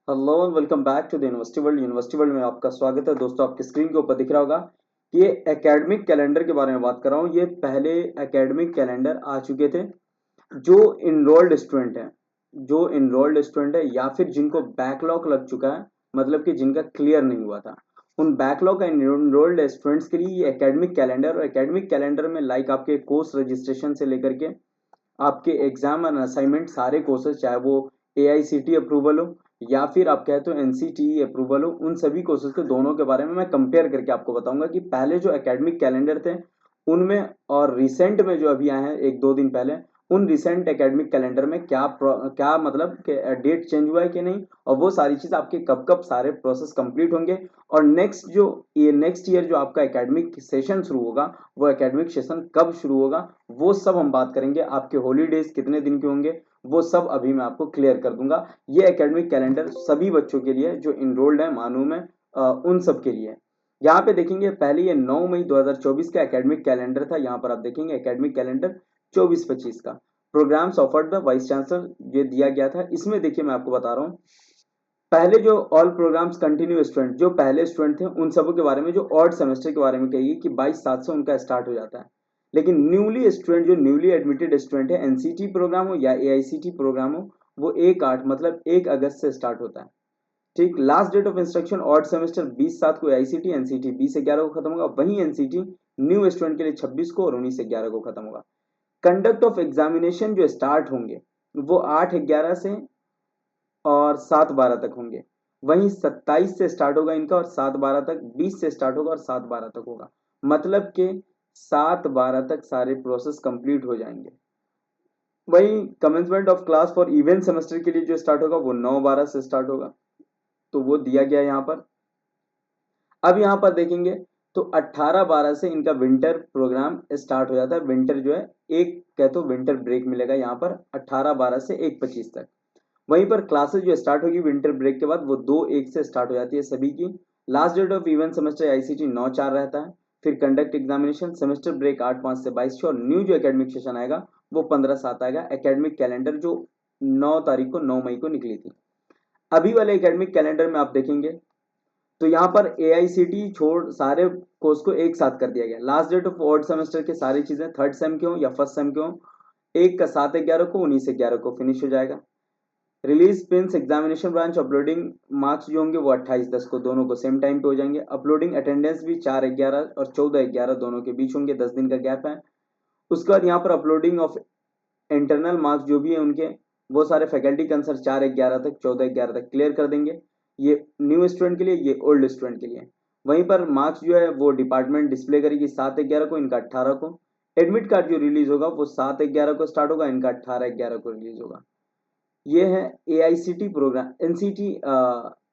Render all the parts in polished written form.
Hello and welcome back to the university world में आपका स्वागत है दोस्तों। आपकी स्क्रीन के ऊपर दिख रहा होगा कि ये एकेडमिक कैलेंडर के बारे में बात कर रहा हूँ। ये पहले एकेडमिक कैलेंडर आ चुके थे जो इनरोल्ड स्टूडेंट है, या फिर जिनको बैकलॉग लग चुका है, मतलब कि जिनका क्लियर नहीं हुआ था, उन बैकलॉग एंड इनरोल्ड स्टूडेंट्स के लिए ये एकेडमिक कैलेंडर। और एकेडमिक कैलेंडर में लाइक आपके कोर्स रजिस्ट्रेशन से लेकर के आपके एग्जाम एंड असाइनमेंट सारे कोर्सेज, चाहे वो एआईसीटी अप्रूवल हो या फिर आप कहते हो एनसीटीई अप्रूवल हो, उन सभी कोर्सेज के दोनों के बारे में मैं कंपेयर करके आपको बताऊंगा कि पहले जो एकेडमिक कैलेंडर थे उनमें और रिसेंट में जो अभी आए हैं एक दो दिन पहले, उन रिसेंट एकेडमिक कैलेंडर में क्या मतलब डेट चेंज हुआ है कि नहीं, और वो सारी चीज आपके कब कब सारे प्रोसेस कंप्लीट होंगे। और नेक्स्ट ईयर जो आपका एकेडमिक सेशन शुरू होगा, वो एकेडमिक सेशन कब शुरू होगा, वो सब हम बात करेंगे। आपके हॉलीडेज कितने दिन के होंगे, वो सब अभी मैं आपको क्लियर कर दूंगा। ये एकेडमिक कैलेंडर सभी बच्चों के लिए जो इनरोल्ड है मानू में, उन सब के लिए। यहाँ पे देखेंगे पहले ये 9 मई 2024 का एकेडमिक कैलेंडर था। यहाँ पर आप देखेंगे एकेडमिक कैलेंडर 24-25 का programs offered the vice chancellor ये दिया गया था। इसमें देखिए मैं आपको बता रहा हूँ, पहले जो ऑल प्रोग्राम्स कंटिन्यू स्टूडेंट जो पहले स्टूडेंट थे उन सबों के बारे में, जो ऑड सेमेस्टर के बारे में कहिए कि 22/7 से उनका स्टार्ट हो जाता है। लेकिन न्यूली एडमिटेड स्टूडेंट है, एनसीटी प्रोग्राम हो या एआईसीटी प्रोग्राम हो, वो 1/8 मतलब 1 अगस्त से स्टार्ट होता है। ठीक, last date of instruction odd semester 20/7 को एआईसीटी एनसीटी 20/11 को खत्म होगा, वहीं एनसीटी न्यू स्टूडेंट के लिए 26 को और 19/11 को खत्म होगा। कंडक्ट ऑफ एग्जामिनेशन जो स्टार्ट होंगे वो 8/11 से और 7/12 तक होंगे, वहीं 27 से स्टार्ट होगा इनका और 7/12 तक, 20 से स्टार्ट होगा और 7/12 तक होगा। मतलब कि 7/12 तक सारे प्रोसेस कंप्लीट हो जाएंगे। वहीं commencement of class for event semester के लिए जो स्टार्ट होगा वो 9/12 से स्टार्ट होगा, तो वो दिया गया यहाँ पर। अब यहाँ पर देखेंगे तो 18/12 से इनका विंटर प्रोग्राम स्टार्ट हो जाता है। विंटर जो है, एक कह तो विंटर ब्रेक मिलेगा यहाँ पर 18/12 से 1/25 तक। वहीं पर क्लासेस जो स्टार्ट होगी विंटर ब्रेक के बाद वो 2/1 से स्टार्ट हो जाती है सभी की। Last date of event semester ICT 9/4 रहता है। फिर कंडक्ट एग्जामिनेशन, सेमेस्टर ब्रेक 8/5 से 22/6 और न्यू जो एकेडमिक सेशन आएगा वो 15/7 आएगा। एकेडमिक कैलेंडर जो 9 मई को निकली थी। अभी वाले एकेडमिक कैलेंडर में आप देखेंगे तो यहाँ पर एआईसीटी छोड़ सारे कोर्स को एक साथ कर दिया गया। Last date of odd semester के सारी चीजें थर्ड सेम के हो या फर्स्ट सेम के हो, एक का 7/11 को 19/11 को फिनिश हो जाएगा। Release Prince examination branch uploading marks जो होंगे वो 28/10 को दोनों को सेम टाइम पे हो जाएंगे। अपलोडिंग अटेंडेंस भी 4/11 और 14/11 दोनों के बीच होंगे, 10 दिन का गैप है। उसके बाद यहाँ पर अपलोडिंग ऑफ इंटरनल मार्क्स जो भी है उनके, वो सारे फैकल्टी कंसर्न 4/11 तक 14/11 तक क्लियर कर देंगे। ये न्यू स्टूडेंट के लिए, ये ओल्ड स्टूडेंट के लिए। वहीं पर मार्क्स जो है वो डिपार्टमेंट डिस्प्ले करेगी 7/11 को, इनका 18 को। एडमिट कार्ड जो रिलीज होगा वो 7/11 को स्टार्ट होगा, इनका 18/11 को रिलीज होगा। ये है AICT program, NCT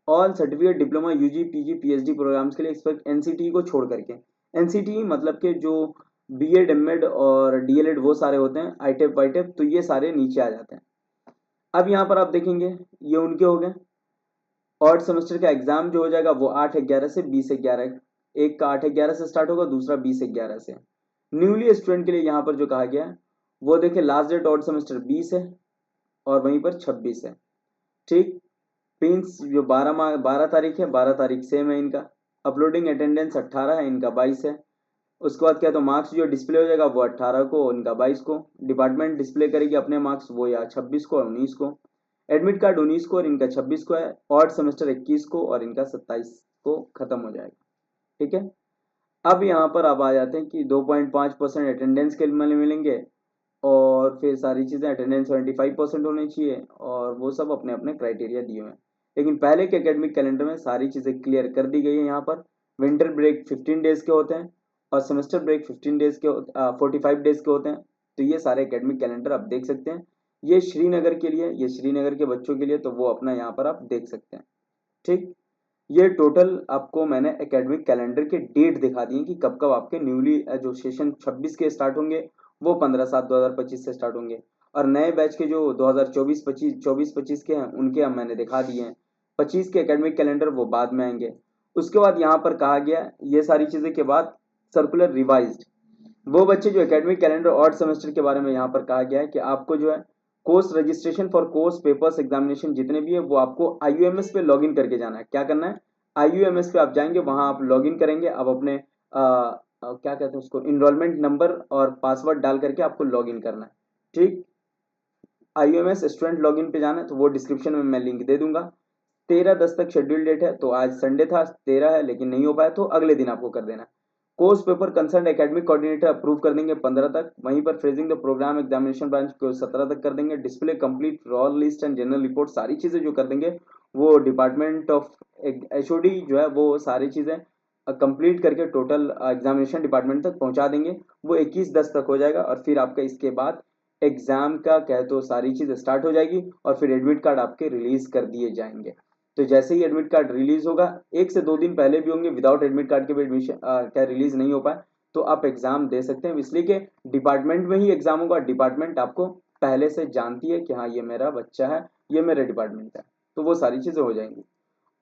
all certificate diploma UG PG PhD programs के लिए एक्सपेक्ट एनसीटी को छोड़ करके। एनसीटी मतलब के जो बीएड एमएड और डीएलएड वो सारे होते हैं, आईटेप वाईटेप, तो ये सारे नीचे आ जाते हैं। अब यहाँ पर आप देखेंगे ये उनके हो गए। और सेमेस्टर का एग्जाम जो हो जाएगा वो 8/11 से 20/11, एक का 8/11 से स्टार्ट होगा, दूसरा 20/11 से। न्यूली स्टूडेंट के लिए यहाँ पर जो कहा गया है वो देखिए, लास्ट डेट ऑड सेमेस्टर 20 है और वहीं पर 26 है। ठीक, पिंस जो 12 तारीख है, 12 तारीख सेम है इनका। अपलोडिंग अटेंडेंस 18 है, इनका 22 है। उसके बाद क्या, तो मार्क्स जो डिस्प्ले हो जाएगा वो 18 को, इनका 22 को। डिपार्टमेंट डिस्प्ले करेगी अपने मार्क्स, वो या 26 को और 19 को। एडमिट कार्ड 19 को और इनका 26 को है। ऑड सेमेस्टर 21 को और इनका 27 को खत्म हो जाएगा। ठीक है, अब यहाँ पर आप आ जाते हैं कि 2.5% अटेंडेंस के लिए मिलेंगे, और फिर सारी चीज़ें अटेंडेंस 75% होनी चाहिए, और वो सब अपने अपने क्राइटेरिया दिए हुए हैं। लेकिन पहले के एकेडमिक कैलेंडर में सारी चीज़ें क्लियर कर दी गई है। यहाँ पर विंटर ब्रेक 15 डेज के होते हैं और सेमेस्टर ब्रेक 45 डेज के होते हैं। तो ये सारे एकेडमिक कैलेंडर आप देख सकते हैं। ये श्रीनगर के लिए, ये श्रीनगर के बच्चों के लिए, तो वो अपना यहाँ पर आप देख सकते हैं। ठीक, ये टोटल आपको मैंने एकेडमिक कैलेंडर के डेट दिखा दिए कि कब कब आपके न्यूली जो सेशन 26 के स्टार्ट होंगे वो 15/7/2025 से स्टार्ट होंगे, और नए बैच के जो 2024-25 के हैं उनके हम मैंने दिखा दिए हैं। 25 के एकेडमिक कैलेंडर वो बाद में आएंगे। उसके बाद यहाँ पर कहा गया ये सारी चीज़ें के बाद सर्कुलर रिवाइज्ड, वो बच्चे जो एकेडमिक कैलेंडर और सेमेस्टर के बारे में यहाँ पर कहा गया है कि आपको जो है course registration for course papers examination जितने भी है वो आपको IUMS पे लॉगिन करके जाना है। क्या करना है, IUMS पे आप जाएंगे, वहां आप लॉगिन करेंगे। अब अपने क्या कहते हैं उसको, इनरोलमेंट नंबर और पासवर्ड डाल करके आपको लॉगिन करना है। ठीक, IUMS स्टूडेंट लॉगिन पे जाना है, तो वो डिस्क्रिप्शन में मैं लिंक दे दूंगा। 13/10 तक शेड्यूल डेट है, तो आज संडे था, 13 है, लेकिन नहीं हो पाया तो अगले दिन आपको कर देना है। Course paper concern academic coordinator approve कर देंगे 15 तक। वहीं पर freezing the program examination branch को 17 तक कर देंगे। Display complete roll list and general report, सारी चीजें जो कर देंगे वो डिपार्टमेंट ऑफ HOD जो है वो सारी चीजें कंप्लीट करके टोटल एग्जामिनेशन डिपार्टमेंट तक पहुंचा देंगे। वो 21/10 तक हो जाएगा और फिर आपका इसके बाद एग्जाम का कह तो सारी चीज स्टार्ट हो जाएगी और फिर एडमिट कार्ड आपके रिलीज कर दिए जाएंगे। तो जैसे ही एडमिट कार्ड रिलीज होगा, 1 से 2 दिन पहले भी होंगे, विदाउट एडमिट कार्ड के भी एडमिशन क्या रिलीज नहीं हो पाए तो आप एग्जाम दे सकते हैं। इसलिए कि डिपार्टमेंट में ही एग्जाम होगा, डिपार्टमेंट आपको पहले से जानती है कि हाँ ये मेरा बच्चा है, ये मेरे डिपार्टमेंट है, तो वो सारी चीजें हो जाएंगी।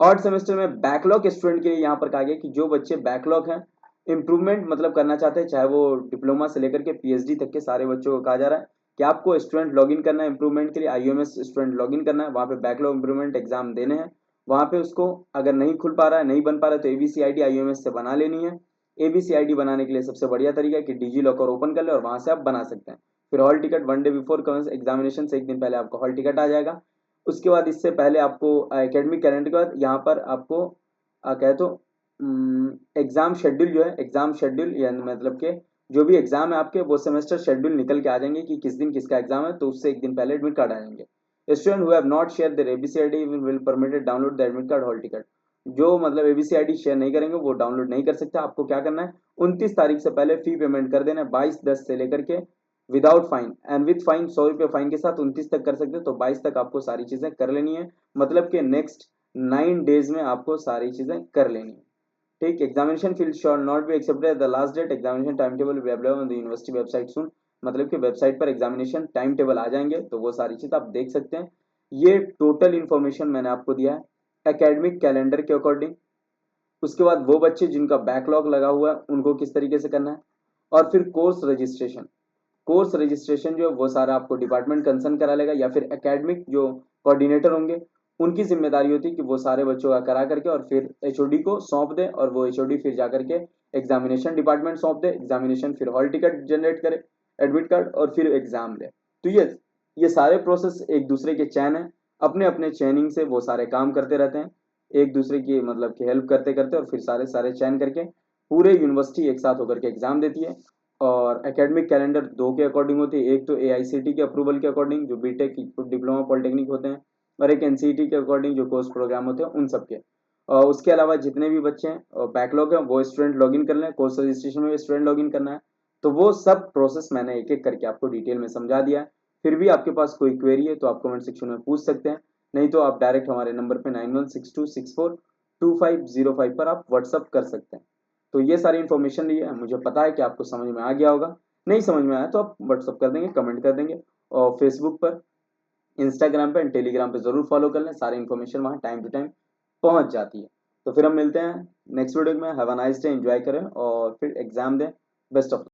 ऑड सेमेस्टर में बैकलॉग स्टूडेंट के लिए यहाँ पर कहा गया कि जो बच्चे बैकलॉग हैं, इंप्रूवमेंट मतलब करना चाहते हैं, चाहे वो डिप्लोमा से लेकर के PhD तक के सारे बच्चों को कहा जा रहा है कि आपको स्टूडेंट लॉगिन करना है इंप्रूवमेंट के लिए, IUMS स्टूडेंट लॉगिन करना है, वहाँ पे बैकलॉग इंप्रूवमेंट एग्जाम देने हैं। वहाँ पे उसको अगर नहीं खुल पा रहा है, नहीं बन पा रहा है, तो ABCID IUMS से बना लेनी है। ABCID बनाने के लिए सबसे बढ़िया तरीका है कि डिजी लॉकर ओपन कर ले और वहां से आप बना सकते हैं। फिर hall ticket 1 day before examination से 1 दिन पहले आपको हॉल टिकट आ जाएगा। उसके बाद इससे पहले आपको एकेडमिक कैलेंडर के बाद यहाँ पर आपको कहे तो एग्जाम शेड्यूल जो है, एग्जाम शेड्यूल यानी मतलब के जो भी एग्जाम है आपके वो सेमेस्टर शेड्यूल निकल के आ जाएंगे कि किस दिन किसका एग्जाम है, तो उससे 1 दिन पहले एडमिट कार्ड आ जाएंगे। Student who have not share their ABCID will permitted download the admit card hall ticket. जो मतलब ABCID शेयर नहीं करेंगे वो डाउनलोड नहीं कर सकते। आपको क्या करना है, 29 तारीख से पहले फी पेमेंट कर देना है, 22/10 से लेकर के without fine and with fine, 100 रुपये फाइन के साथ 29 तक कर सकते हो, तो 22 तक आपको सारी चीजें कर लेनी है। मतलब कि नेक्स्ट 9 डेज में आपको सारी चीजें कर लेनी है। ठीक, examination field shall not be accepted the last date, examination time table available on the university website soon. मतलब कि वेबसाइट पर एग्जामिनेशन टाइम टेबल आ जाएंगे, तो वो सारी चीज आप देख सकते हैं। ये टोटल इन्फॉर्मेशन मैंने आपको दिया है एकेडमिक कैलेंडर के अकॉर्डिंग। उसके बाद वो बच्चे जिनका बैकलॉग लगा हुआ है उनको किस तरीके से करना है, और फिर कोर्स रजिस्ट्रेशन। कोर्स रजिस्ट्रेशन जो है वो सारा आपको डिपार्टमेंट कंसर्न करा लेगा, या फिर एकेडमिक जो कोऑर्डिनेटर होंगे उनकी जिम्मेदारी होती है कि वो सारे बच्चों का करा करके और फिर HOD को सौंप दे, और वो HOD फिर जा करके एग्जामिनेशन डिपार्टमेंट सौंप दे, एग्जामिनेशन फिर हॉल टिकट जनरेट करे, एडमिट कार्ड, और फिर एग्जाम दे। तो ये सारे प्रोसेस एक दूसरे के चैन है, अपने अपने चैनिंग से वो सारे काम करते रहते हैं, एक दूसरे की मतलब की हेल्प करते करते, और फिर सारे सारे चैन करके पूरे यूनिवर्सिटी एक साथ होकर के एग्जाम देती है। और एकेडमिक कैलेंडर 2 के अकॉर्डिंग होती है, एक तो AICT के अप्रूवल के अकॉर्डिंग जो बीटेक डिप्लोमा पॉलिटेक्निक होते हैं, और एक NCET के अकॉर्डिंग जो कोर्स प्रोग्राम होते हैं उन सब के। और उसके अलावा जितने भी बच्चे हैं बैकलॉग हैं वो स्टूडेंट लॉगिन कर लें, कोर्स रजिस्ट्रेशन में स्टूडेंट लॉगिन करना है। तो वो सब प्रोसेस मैंने एक एक करके आपको डिटेल में समझा दिया है। फिर भी आपके पास कोई क्वेरी है तो आप कमेंट सेक्शन में पूछ सकते हैं, नहीं तो आप डायरेक्ट हमारे नंबर पे 9162642505 पर आप व्हाट्सअप कर सकते हैं। तो ये सारी इन्फॉर्मेशन दी है, मुझे पता है कि आपको समझ में आ गया होगा। नहीं समझ में आया तो आप व्हाट्सअप कर देंगे, कमेंट कर देंगे, और फेसबुक पर, इंस्टाग्राम पे एंड टेलीग्राम पे जरूर फॉलो कर लें, सारी इन्फॉर्मेशन वहाँ टाइम टू टाइम पहुंच जाती है। तो फिर हम मिलते हैं नेक्स्ट वीडियो में। Have a nice day, enjoy करें और फिर एग्जाम दें। Best of